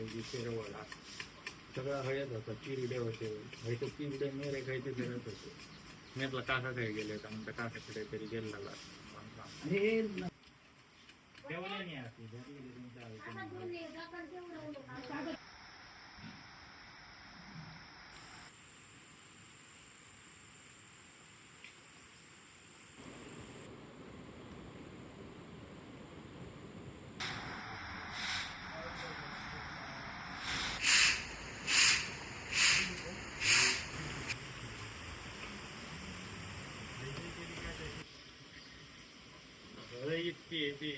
त्याची शेरवडा सगळा हळद होता, चिरडे होते, हयतो चिरडे मेरे काही ते फिरत होते. मी आपला काका काही गेले तर म्हणता काकाकडे तरी गेलेला ठेवले नाही असते इतकी ती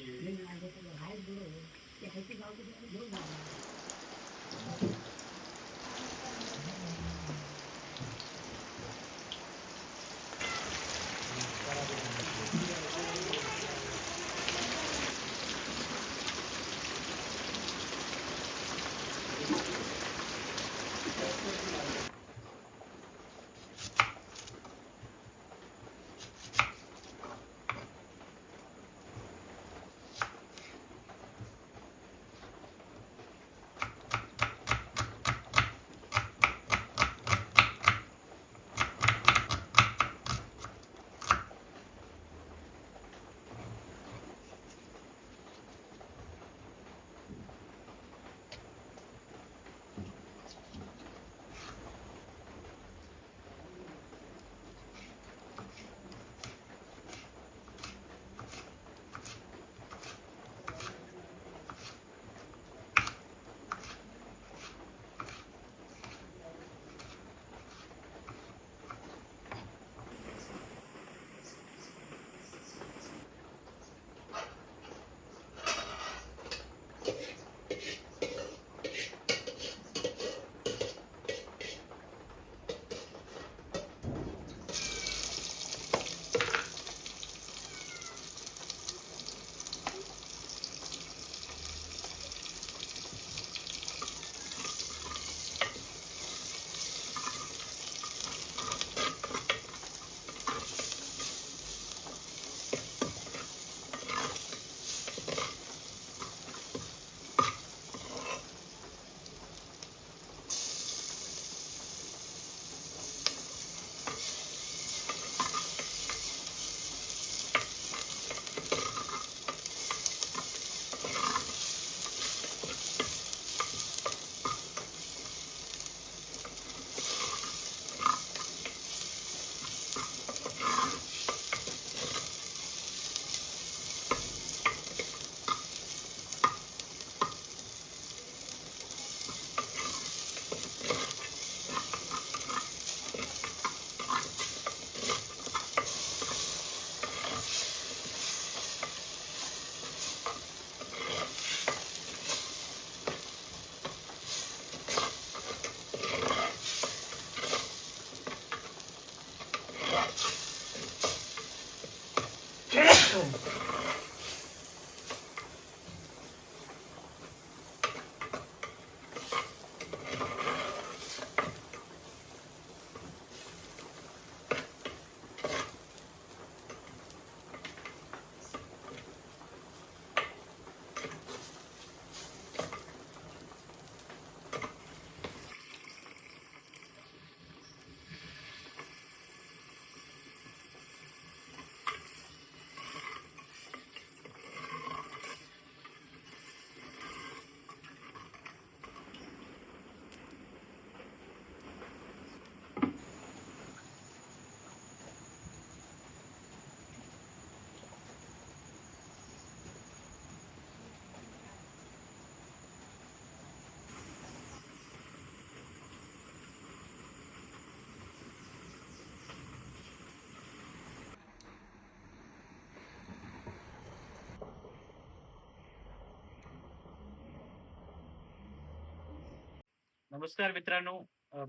नमस्कार मित्रांनो,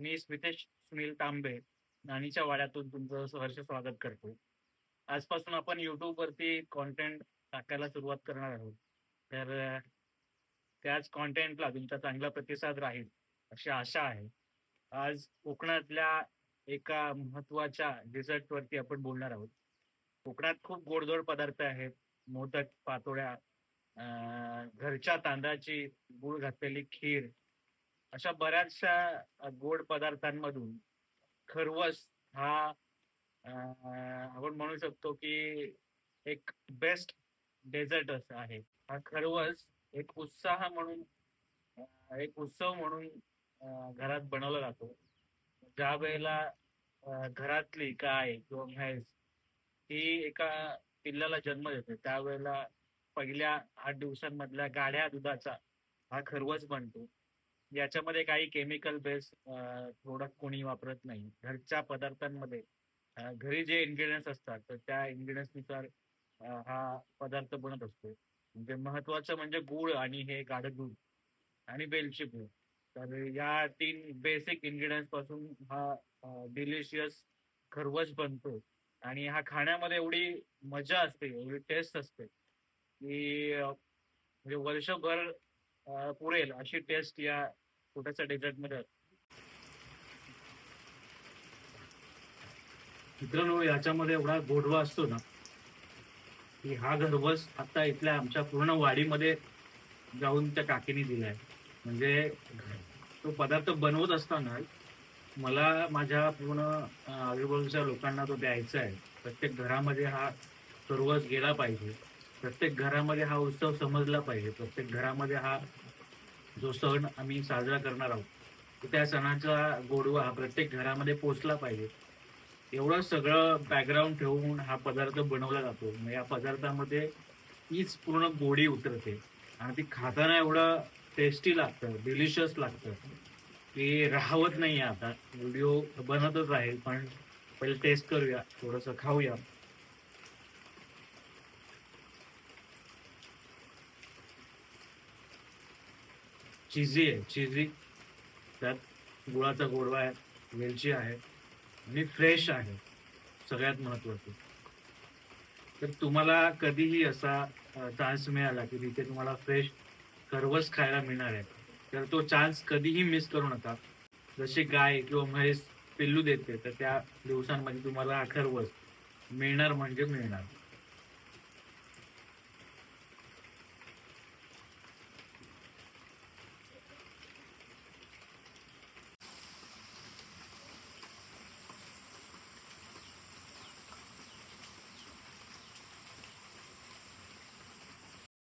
मी स्मितेश सुनील तांबे नानीच्या वाड्यातून तुमचं सहर्ष स्वागत करतो. आजपासून आपण YouTube वरती कॉन्टेंट टाकायला सुरुवात करणार आहोत. तर त्याच कॉन्टेंटला तुमचा चांगला प्रतिसाद राहील अशी आशा आहे. आज कोकणातल्या एका महत्वाच्या डिझर्ट वरती आपण बोलणार आहोत. कोकणात खूप गोडधोड पदार्थ आहेत. मोदक, पातोळ्या, घरच्या तांदळाची गूळ घातलेली खीर, अशा बऱ्याचशा गोड पदार्थांमधून खरवस हा आपण म्हणू शकतो की एक बेस्ट डेझर्ट आहे. हा खरवस एक उत्साह म्हणून एक उत्सव म्हणून घरात बनवला जातो. ज्या वेळेला घरातली गाय किंवा म्हैस ही एका पिल्लाला जन्म देते, त्यावेळेला पहिल्या 8 दिवसांमधल्या गाढ्या दुधाचा हा खरवस बनतो. याच्यामध्ये काही केमिकल बेस्ड प्रोडक्ट कोणी वापरत नाही. घरच्या पदार्थांमध्ये घरी जे इन्ग्रेडियंट्स असतात तर त्या इन्ग्रेडियंट्सनुसार हा पदार्थ बनत असतो. म्हणजे महत्वाचं म्हणजे गूळ आणि हे गाढ दूध आणि वेलची पूड. तर या 3 बेसिक इन्ग्रेडियंट्स पासून हा डिलिशियस खरवस बनतो. आणि हा खाण्यामध्ये एवढी मजा असते, एवढी टेस्ट असते की म्हणजे वर्षभर पुरेल अशी टेस्ट या छोट्याशा डेझर्टमध्ये असते. मित्रांनो, याच्यामध्ये एवढा गोडवा असतो ना की हा खरवस आता इथल्या आमच्या पूर्ण वाडीमध्ये जाऊन त्या काकीने दिलाय. म्हणजे तो पदार्थ बनवत असताना मला माझ्या पूर्ण आजूबाजूच्या लोकांना तो द्यायचा आहे. प्रत्येक घरामध्ये हा खरवस गेला पाहिजे. प्रत्येक घरामध्ये हा उत्सव समजला पाहिजे. प्रत्येक घरामध्ये हा जो सण आम्ही साजरा करणार आहोत, तर त्या सणाचा गोडवा हा प्रत्येक घरामध्ये पोहोचला पाहिजे. एवढं सगळं बॅकग्राऊंड ठेवून हा पदार्थ बनवला जातो. मग या पदार्थामध्ये तीच पूर्ण गोडी उतरते आणि ती खाताना एवढं टेस्टी लागतं, डिलिशियस लागतं की राहवत नाही आता. व्हिडिओ बनतच राहील, पण पहिले टेस्ट करूया, थोडंसं खाऊया. चीझी आहे, चीझी. त्यात गुळाचा गोडवा आहे, वेलची आहे आणि फ्रेश आहे सगळ्यात महत्वाचं. तर तुम्हाला कधीही असा चान्स मिळाला की तिथे तुम्हाला फ्रेश खरवस खायला मिळणार आहे, तर तो चान्स कधीही मिस करू नका. जशी गाय किंवा म्हैस पिल्लू देते, तर त्या दिवसांमध्ये तुम्हाला हा खरवस मिळणार म्हणजे मिळणार.